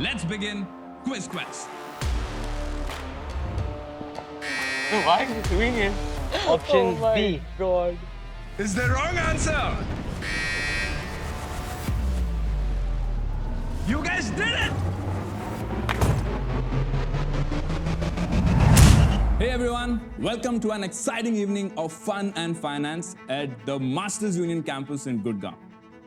let's begin Quiz Quest. Why are you doing it? Option Oh my B. God. Is the wrong answer. You guys did it! Hey everyone, welcome to an exciting evening of fun and finance at the Masters Union campus in Gurgaon.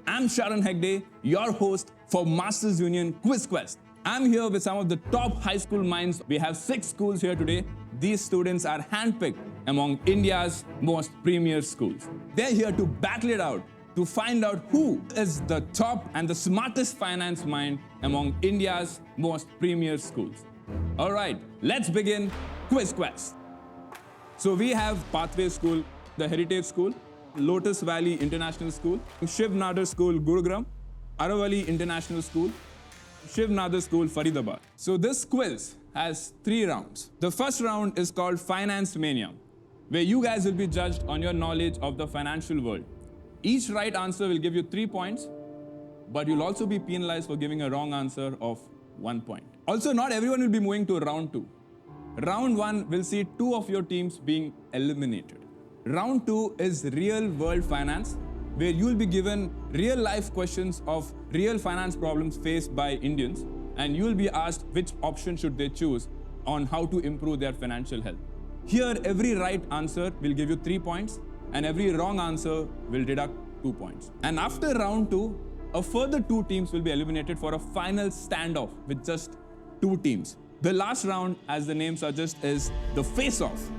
I'm Sharan Hegde, your host for Masters Union Quiz Quest. I'm here with some of the top high school minds. We have 6 schools here today. These students are handpicked among India's most premier schools. They're here to battle it out, to find out who is the top and the smartest finance mind among India's most premier schools. All right, let's begin Quiz Quest. So we have Pathway School, the Heritage School, Lotus Valley International School, Shiv Nadar School, Gurugram, Aravali International School, Shiv Nadar School, Faridabad. So this quiz has 3 rounds. The first round is called Finance Mania, where you guys will be judged on your knowledge of the financial world. Each right answer will give you 3 points, but you'll also be penalized for giving a wrong answer of 1 point. Also, not everyone will be moving to round 2. Round 1 will see 2 of your teams being eliminated. Round 2 is real world finance, where you'll be given real life questions of real finance problems faced by Indians, and you'll be asked which option should they choose on how to improve their financial health. Here, every right answer will give you 3 points, and every wrong answer will deduct 2 points. And after round 2, a further 2 teams will be eliminated for a final standoff with just 2 teams. The last round, as the name suggests, is the face-off.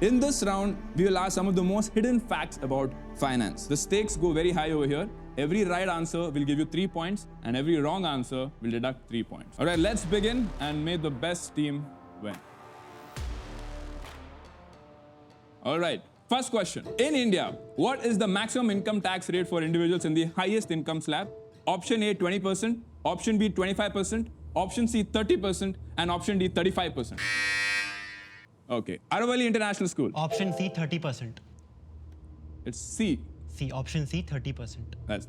In this round, we will ask some of the most hidden facts about finance. The stakes go very high over here. Every right answer will give you 3 points, and every wrong answer will deduct 3 points. All right, let's begin, and may the best team win. All right, first question. In India, what is the maximum income tax rate for individuals in the highest income slab? Option A, 20%, option B, 25%, option C, 30%, and option D, 35%. Okay, Aravali International School. Option C, 30%. It's C. C. Option C, 30%.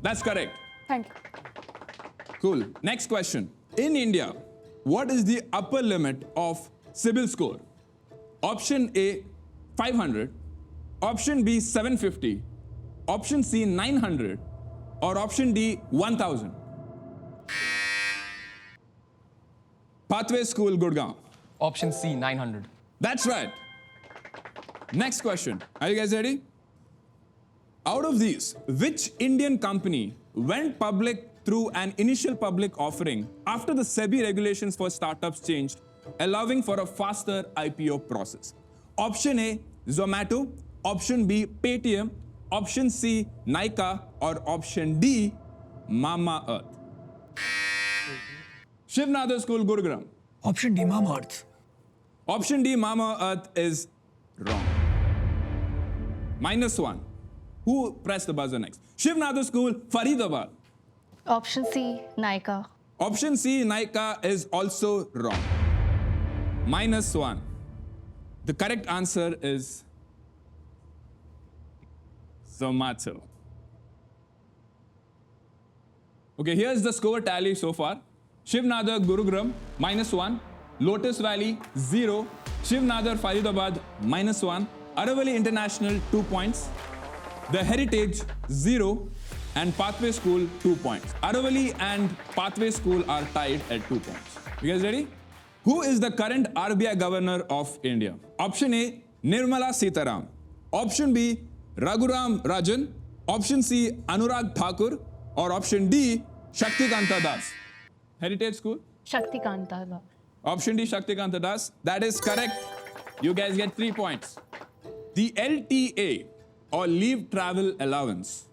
That's correct. Thank you. Cool. Next question. In India, what is the upper limit of CIBIL score? Option A, 500. Option B, 750. Option C, 900. Or option D, 1000. Pathway School, Gurgaon. Option C, 900. That's right. Next question. Are you guys ready? Out of these, which Indian company went public through an initial public offering after the SEBI regulations for startups changed, allowing for a faster IPO process? Option A, Zomato. Option B, Paytm. Option C, Nykaa. Or option D, Mama Earth. Shiv Nadar School, Gurugram. Option D, Mama Earth. Option D, Mama Earth, is wrong. -1. Who pressed the buzzer next? Shiv Nadar School, Faridabad. Option C, Nykaa. Option C, Nykaa, is also wrong. -1. The correct answer is Zomato. Okay, here's the score tally so far. Shiv Nadar, Gurugram, -1. Lotus Valley, 0. Shiv Nadar, Faridabad, -1. Aravali International, 2 points. The Heritage, 0. And Pathway School, 2 points. Aravali and Pathway School are tied at 2 points. You guys ready? Who is the current RBI Governor of India? Option A, Nirmala Sitaram. Option B, Raghuram Rajan. Option C, Anurag Thakur. Or option D, Shaktikanta Das. Heritage School? Shaktikanta. Option D, Shaktikanta Das. That is correct. You guys get 3 points. The LTA, or Leave Travel Allowance.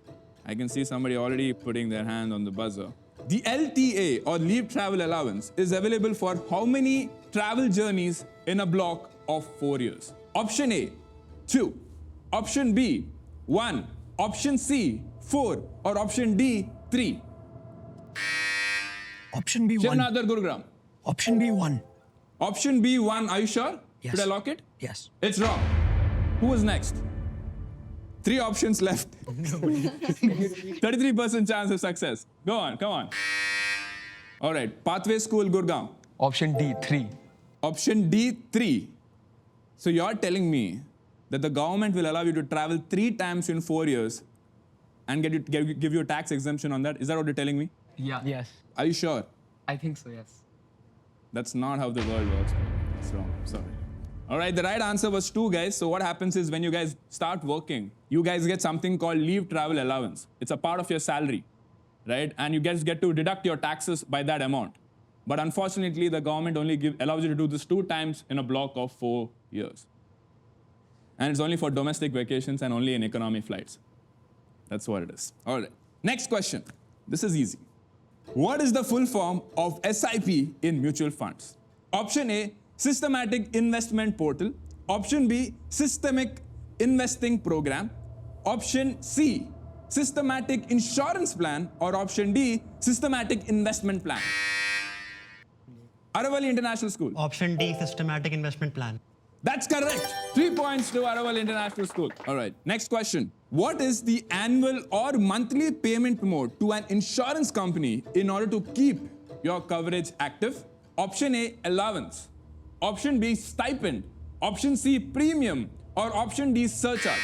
I can see somebody already putting their hand on the buzzer. The LTA, or Leave Travel Allowance, is available for how many travel journeys in a block of 4 years? Option A, 2. Option B, 1. Option C, 4. Or option D, 3. Option B, 1. Shiv Nadar, Gurugram. Option B, 1. Option B, 1. Are you sure? Yes. Should I lock it? Yes. It's wrong. Who was next? 3 options left. 33% chance of success. Go on, come on. All right, Pathway School, Gurgaon. Option D, 3. Option D, 3. So you're telling me that the government will allow you to travel 3 times in 4 years and give you a tax exemption on that? Is that what you're telling me? Yeah. Yes. Are you sure? I think so, yes. That's not how the world works. That's wrong. Sorry. All right, the right answer was 2, guys. So what happens is when you guys start working, you guys get something called leave travel allowance. It's a part of your salary, right? And you guys get to deduct your taxes by that amount. But unfortunately, the government only allows you to do this 2 times in a block of 4 years. And it's only for domestic vacations and only in economy flights. That's what it is. All right. Next question. This is easy. What is the full form of SIP in mutual funds? Option A, Systematic Investment Portal. Option B, Systemic Investing Program. Option C, Systematic Insurance Plan. Or option D, Systematic Investment Plan. Aravalli International School. Option D, systematic investment plan. That's correct. 3 points to Aravalli International School. All right, next question. What is the annual or monthly payment mode to an insurance company in order to keep your coverage active? Option A, allowance. Option B, stipend. Option C, premium. Or option D, surcharge.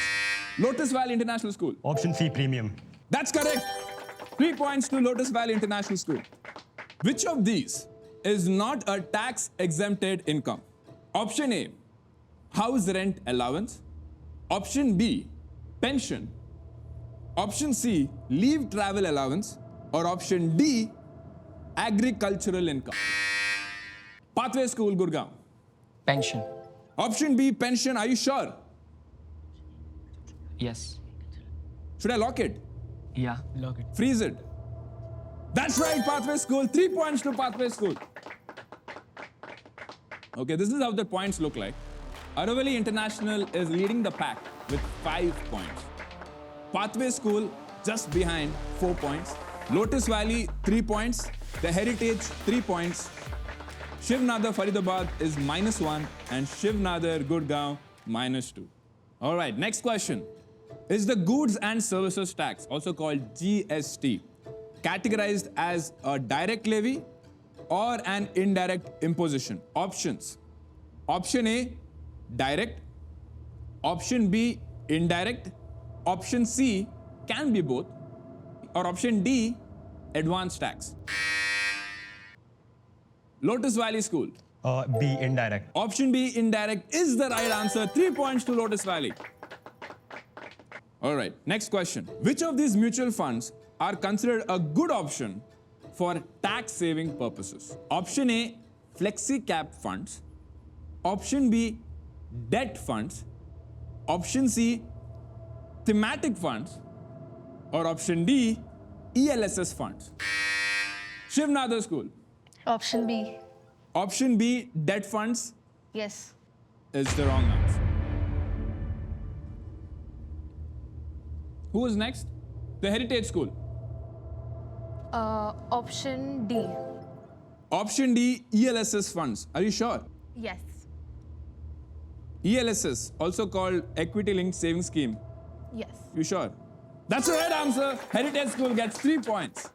Lotus Valley International School. Option C, premium. That's correct. 3 points to Lotus Valley International School. Which of these is not a tax exempted income? Option A, house rent allowance. Option B, pension. Option C, leave travel allowance. Or option D, agricultural income. Pathway School, Gurgaon. Pension. Option B, pension. Are you sure? Yes. Should I lock it? Yeah. Lock it. Freeze it. That's right, Pathway School. 3 points to Pathway School. Okay, this is how the points look like. Aravalli International is leading the pack with 5 points. Pathway School just behind, 4 points. Lotus Valley, 3 points. The Heritage, 3 points. Shiv Nadar Faridabad is -1 and Shiv Nadar Gurgaon -2. All right, next question. Is the goods and services tax, also called GST, categorized as a direct levy or an indirect imposition? Options. Option A, direct. Option B, indirect. Option C, can be both. Or option D, advanced tax. Lotus Valley School. B, indirect. Option B, indirect, is the right answer. 3 points to Lotus Valley. All right, next question. Which of these mutual funds are considered a good option for tax saving purposes? Option A, flexi cap funds. Option B, debt funds. Option C, thematic funds. Or option D, ELSS funds. Shiv Nadar School. Option B. Option B, debt funds, Yes. is the wrong answer. Who is next? The Heritage School. Option D. Option D, ELSS funds. Are you sure? Yes. ELSS, also called Equity Linked Savings Scheme. Yes. You sure? That's the right answer. Heritage School gets 3 points.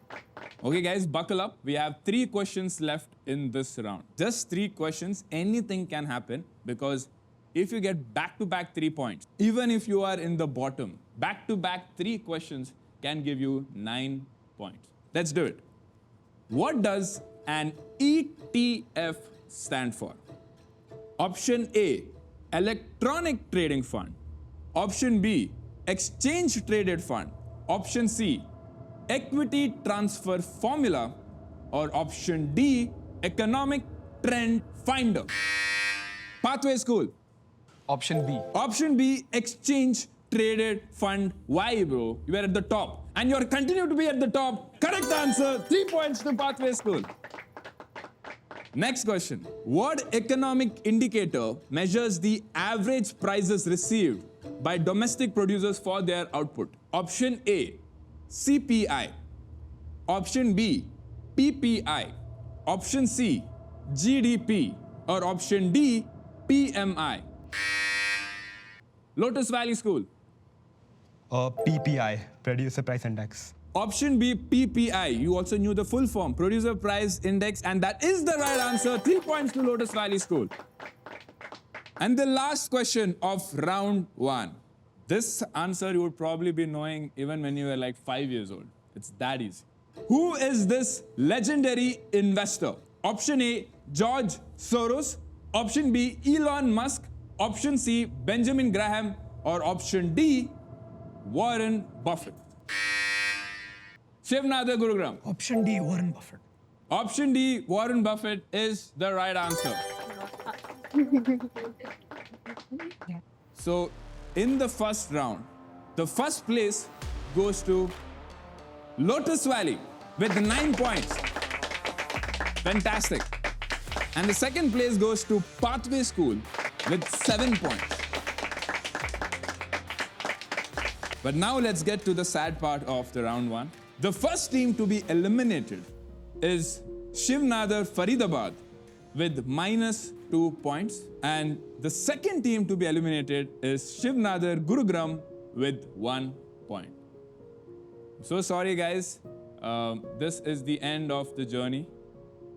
Okay, guys, buckle up. We have 3 questions left in this round. Just 3 questions. Anything can happen because if you get back-to-back 3 points, even if you are in the bottom, back-to-back 3 questions can give you 9 points. Let's do it. What does an ETF stand for? Option A, electronic trading fund. Option B, exchange traded fund. Option C, equity transfer formula. Or option D, economic trend finder. Pathway School. Option B. Option B, exchange traded fund. Why, bro? You are at the top. And you're continue to be at the top. Correct answer. 3 points to Pathway School. Next question. What economic indicator measures the average prices received by domestic producers for their output? Option A, CPI. Option B, PPI. Option C, GDP. Or option D, PMI. Lotus Valley School. PPI, Producer Price Index. Option B, PPI. You also knew the full form, Producer Price Index, and that is the right answer. 3 points to Lotus Valley School. And the last question of round 1. This answer you would probably be knowing even when you were like 5 years old. It's that easy. Who is this legendary investor? Option A, George Soros. Option B, Elon Musk. Option C, Benjamin Graham. Or option D, Warren Buffett. Shivnadar Gurugram. Option D, Warren Buffett. Option D, Warren Buffett is the right answer. So, in the first round, the first place goes to Lotus Valley with 9 points. Fantastic. And the second place goes to Pathway School with 7 points. But now let's get to the sad part of the round 1. The first team to be eliminated is Shivnadar Faridabad with -2 points. And the second team to be eliminated is Shivnadar Gurugram with 1 point. So sorry guys, this is the end of the journey.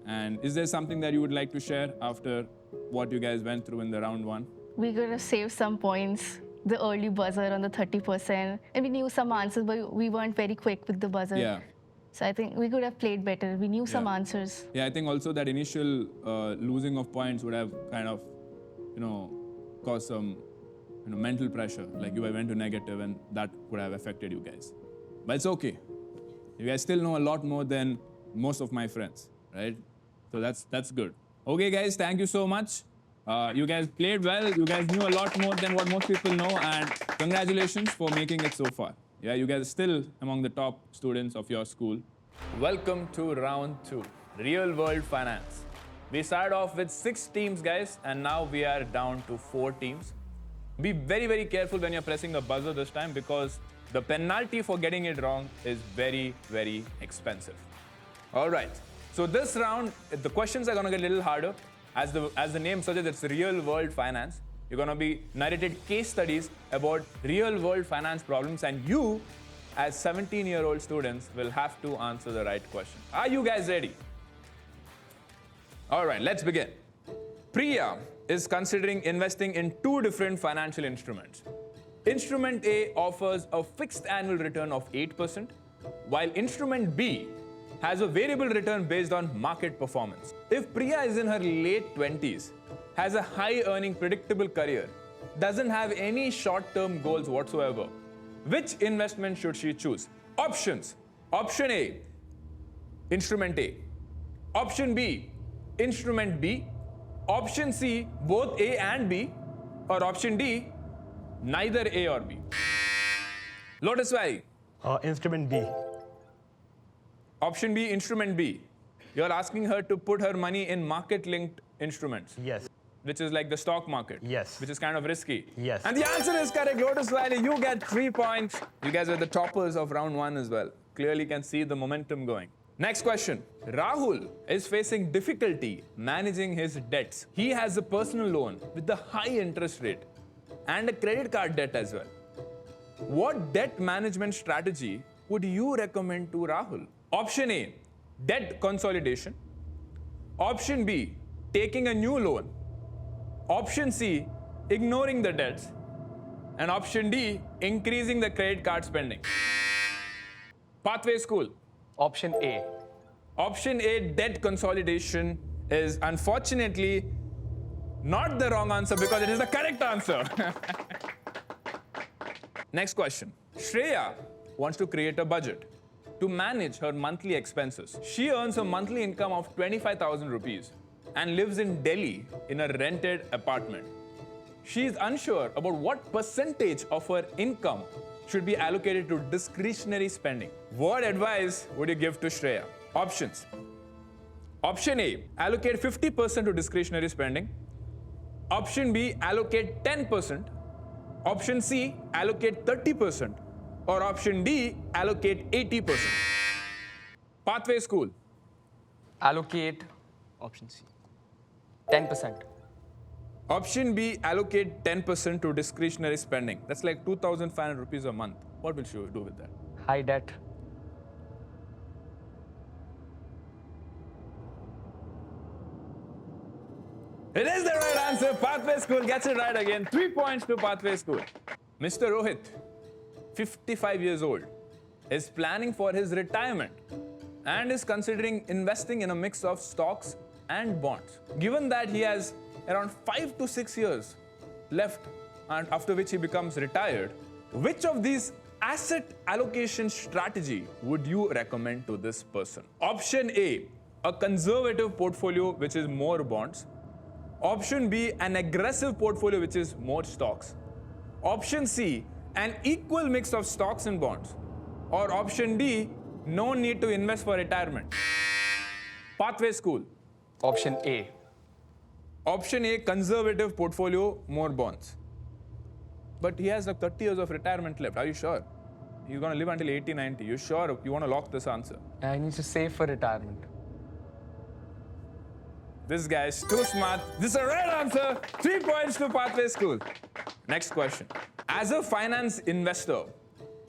And is there something that you would like to share after what you guys went through in the round 1? We could have saved some points. The early buzzer on the 30%. And we knew some answers, but we weren't very quick with the buzzer. Yeah. So I think we could have played better. We knew some answers. Yeah, I think also that initial losing of points would have kind of, caused some, mental pressure. Like you went to negative and that would have affected you guys. But it's okay. You guys still know a lot more than most of my friends, right? So that's good. Okay guys, thank you so much. You guys played well. You guys knew a lot more than what most people know, and congratulations for making it so far. Yeah, you guys are still among the top students of your school. Welcome to round 2, Real World Finance. We started off with 6 teams, guys, and now we are down to 4 teams. Be very, very careful when you're pressing the buzzer this time because the penalty for getting it wrong is very, very expensive. All right. So this round, the questions are going to get a little harder. As the name suggests, it's real world finance. You're going to be narrated case studies about real world finance problems, and you, as 17-year-old students, will have to answer the right question. Are you guys ready? All right, let's begin. Priya is considering investing in 2 different financial instruments. Instrument A offers a fixed annual return of 8%, while Instrument B has a variable return based on market performance. If Priya is in her late 20s, has a high-earning, predictable career, doesn't have any short-term goals whatsoever, which investment should she choose? Options. Option A, Instrument A. Option B, Instrument B. Option C, both A and B. Or Option D, neither A or B. Lotus Valley. Instrument B. Option B, Instrument B. You're asking her to put her money in market-linked instruments. Yes. Which is like the stock market. Yes. Which is kind of risky. Yes. And the answer is correct. Lotus Valley, you get 3 points. You guys are the toppers of round 1 as well. Clearly can see the momentum going. Next question. Rahul is facing difficulty managing his debts. He has a personal loan with a high interest rate and a credit card debt as well. What debt management strategy would you recommend to Rahul? Option A, debt consolidation. Option B, taking a new loan. Option C, ignoring the debts. And option D, increasing the credit card spending. Pathway School. Option A. Option A, debt consolidation, is unfortunately not the wrong answer because it is the correct answer. Next question. Shreya wants to create a budget to manage her monthly expenses. She earns a monthly income of 25,000 rupees and lives in Delhi in a rented apartment. She is unsure about what percentage of her income should be allocated to discretionary spending. What advice would you give to Shreya? Options. Option A, allocate 50% to discretionary spending. Option B, allocate 10%. Option C, allocate 30%. Or option D, allocate 80%. Pathway School. Allocate. Option C. 10%. Option B, allocate 10% to discretionary spending. That's like 2,500 rupees a month. What will she do with that? High debt. answer. Pathway School gets it right again. 3 points to Pathway School. Mr. Rohit, 55 years old, is planning for his retirement and is considering investing in a mix of stocks and bonds. Given that he has around 5 to 6 years left and after which he becomes retired, which of these asset allocation strategy would you recommend to this person? Option A, a conservative portfolio which is more bonds. Option B, an aggressive portfolio which is more stocks. Option C, an equal mix of stocks and bonds. Or option D, no need to invest for retirement. Pathway School. Option A. Option A, conservative portfolio, more bonds. But he has like 30 years of retirement left. Are you sure? He's going to live until 80, 90. You sure you want to lock this answer? I need to save for retirement. This guy is too smart. This is the right answer. 3 points to Pathway School. Next question. As a finance investor,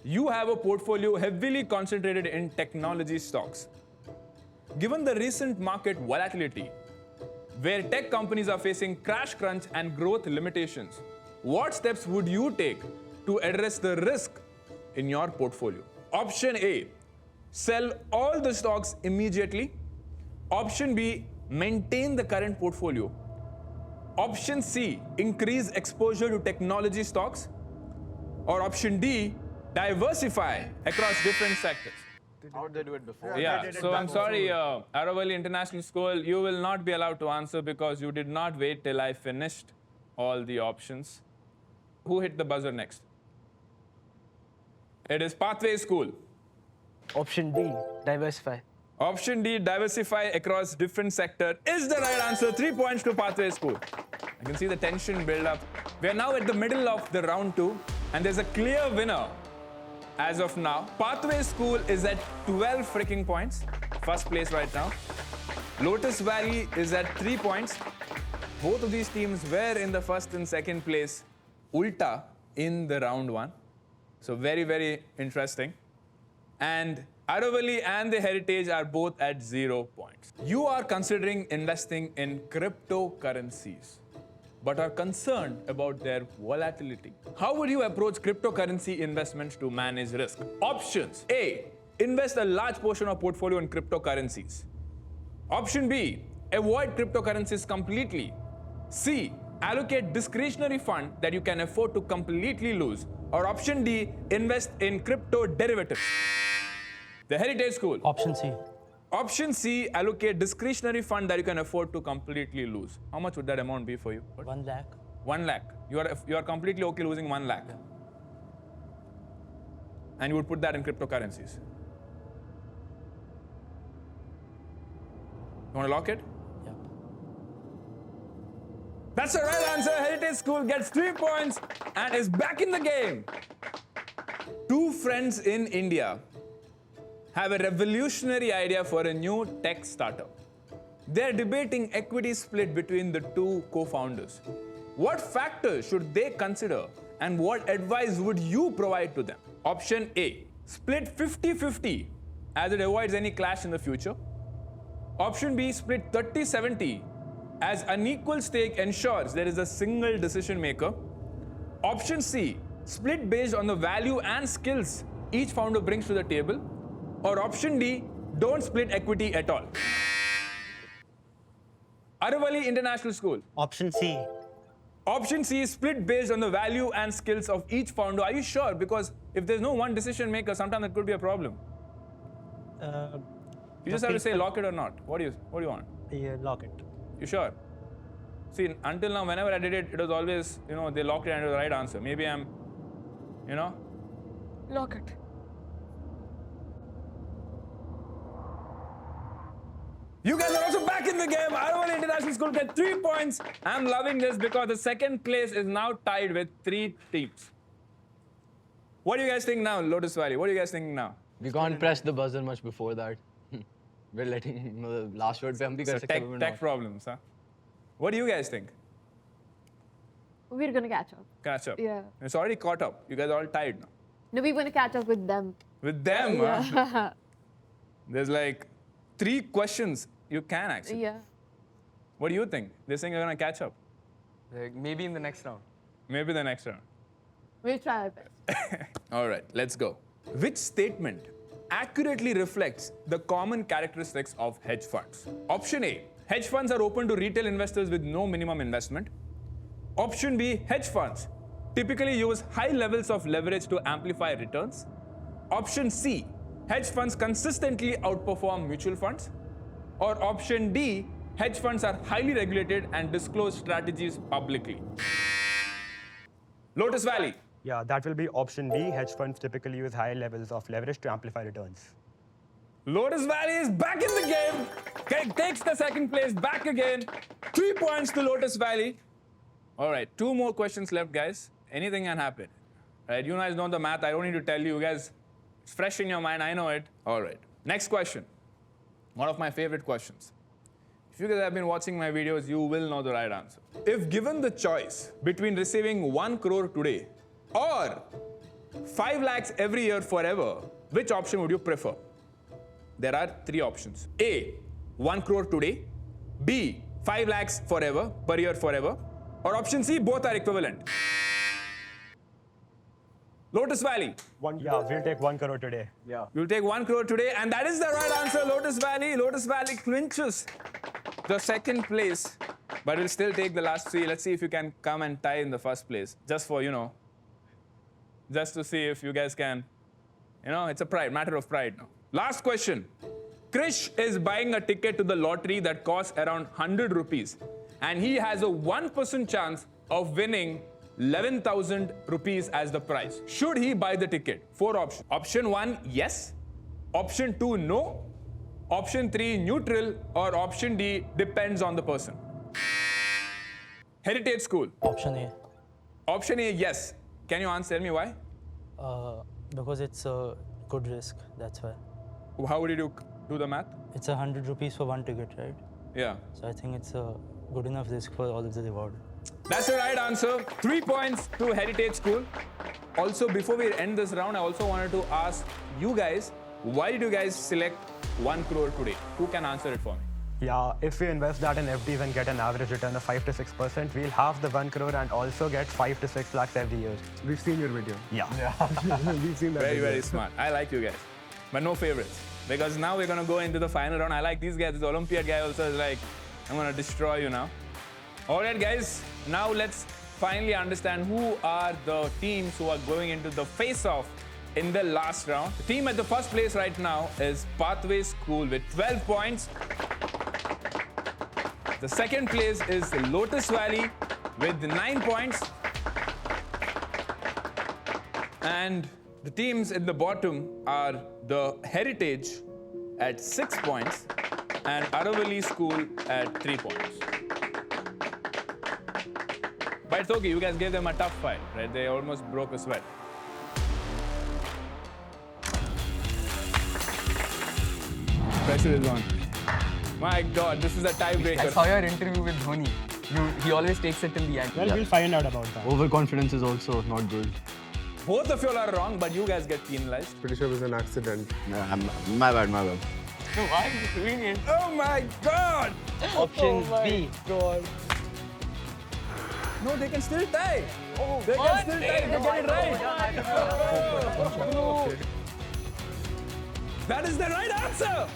you have a portfolio heavily concentrated in technology stocks. Given the recent market volatility, where tech companies are facing crash crunch and growth limitations, what steps would you take to address the risk in your portfolio? Option A, sell all the stocks immediately. Option B, maintain the current portfolio. Option C, increase exposure to technology stocks. Or option D, diversify across different sectors. How did they do it before? Yeah, so I'm sorry, Aravali International School, you will not be allowed to answer because you did not wait till I finished all the options. Who hit the buzzer next? It is Pathway School. Option D, diversify. Option D, diversify across different sector, is the right answer. 3 points to Pathway School. I can see the tension build up. We are now at the middle of the round 2, and there's a clear winner as of now. Pathway School is at 12 freaking points, first place right now. Lotus Valley is at 3 points. Both of these teams were in the first and second place, ulta in the round 1. So very, very interesting. And Aravali and the Heritage are both at 0 points. You are considering investing in cryptocurrencies, but are concerned about their volatility. How would you approach cryptocurrency investments to manage risk? Options. A, invest a large portion of portfolio in cryptocurrencies. Option B, avoid cryptocurrencies completely. C, allocate discretionary fund that you can afford to completely lose. Or option D, invest in crypto derivatives. The Heritage School. Option C. Option C, allocate discretionary fund that you can afford to completely lose. How much would that amount be for you? 1 lakh. 1 lakh. You are completely okay losing 1 lakh. Yeah. And you would put that in cryptocurrencies. You want to lock it? Yep. That's the right answer. Heritage School gets 3 points and is back in the game. Two friends in India have a revolutionary idea for a new tech startup. They're debating equity split between the two co-founders. What factors should they consider and what advice would you provide to them? Option A, split 50-50 as it avoids any clash in the future. Option B, split 30-70 as unequal stake ensures there is a single decision maker. Option C, split based on the value and skills each founder brings to the table. Or option D, don't split equity at all. Aravali International School. Option C. Option C is split based on the value and skills of each founder. Are you sure? Because if there's no one decision maker, sometimes that could be a problem. You just have to say lock it or not. What do you want? Yeah, lock it. You sure? See, until now, whenever I did it, it was always, they locked it and it was the right answer. Maybe I'm, Lock it. You guys are also back in the game. Aravali International School get 3 points. I'm loving this because the second place is now tied with 3 teams. What do you guys think now, Lotus Valley? What are you guys thinking now? We can't press the buzzer much before that. We're letting the last word पे हम भी कर सकते हैं. Tech problems, huh? What do you guys think? We're gonna catch up. Catch up. Yeah. It's already caught up. You guys are all tied now. No, we're gonna catch up with them. With them, huh? Yeah. There's like 3 questions you can actually. Yeah. What do you think? They're saying you're gonna catch up. Like, maybe in the next round. Maybe the next round. We'll try our best. All right, let's go. Which statement accurately reflects the common characteristics of hedge funds? Option A, hedge funds are open to retail investors with no minimum investment. Option B, hedge funds typically use high levels of leverage to amplify returns. Option C, hedge funds consistently outperform mutual funds. Or option D, hedge funds are highly regulated and disclose strategies publicly. Lotus Valley. Yeah, that will be option B. Hedge funds typically use high levels of leverage to amplify returns. Lotus Valley is back in the game. Takes the second place back again. 3 points to Lotus Valley. All right, 2 more questions left, guys. Anything can happen. Right, you guys know the math. I don't need to tell you. You guys, it's fresh in your mind. I know it. All right. Next question. One of my favorite questions. If you guys have been watching my videos, you will know the right answer. If given the choice between receiving 1 crore today or 5 lakhs every year forever, which option would you prefer? There are 3 options. A, 1 crore today. B, 5 lakhs forever, per year forever. Or option C, both are equivalent. Lotus Valley. Yeah, we'll take 1 crore today. Yeah. You'll take 1 crore today, and that is the right answer, Lotus Valley. Lotus Valley clinches the second place, but we'll still take the last 3. Let's see if you can come and tie in the first place, just for, just to see if you guys can, it's a matter of pride now. Last question. Krish is buying a ticket to the lottery that costs around 100 rupees, and he has a 1% chance of winning 11,000 rupees as the prize. Should he buy the ticket? 4 options. Option 1, yes. Option 2, no. Option 3, neutral. Or option D, depends on the person. Heritage School. Option A. Option A, yes. Can you tell me why? Because it's a good risk, that's why. How would you do the math? It's 100 rupees for 1 ticket, right? Yeah. So I think it's a good enough risk for all of the reward. That's the right answer. 3 points to Heritage School. Also, before we end this round, I also wanted to ask you guys, why did you guys select 1 crore today? Who can answer it for me? Yeah, if we invest that in FDs and get an average return of 5 to 6%, we'll have the 1 crore and also get 5 to 6 lakhs every year. We've seen your video. Yeah. We've seen that Very, video. very smart. I like you guys. But no favorites. Because now we're going to go into the final round. I like these guys. This Olympiad guy also is like, I'm going to destroy you now. All right, guys. Now let's finally understand who are the teams who are going into the face-off in the last round. The team at the first place right now is Pathway School with 12 points. The second place is Lotus Valley with 9 points. And the teams in the bottom are the Heritage at 6 points and Aravali School at 3 points. But it's okay, you guys gave them a tough fight, right? They almost broke a sweat. Pressure is on. My God, this is a tiebreaker. I saw your interview with Dhoni. He always takes it till the end. Well, we'll find out about that. Overconfidence is also not good. Both of you all are wrong, but you guys get penalized. Pretty sure it was an accident. My bad, my bad. So why are you doing it? Oh my God! Option B. No, they can still tie. They can still tie if you get it right. That is the right answer.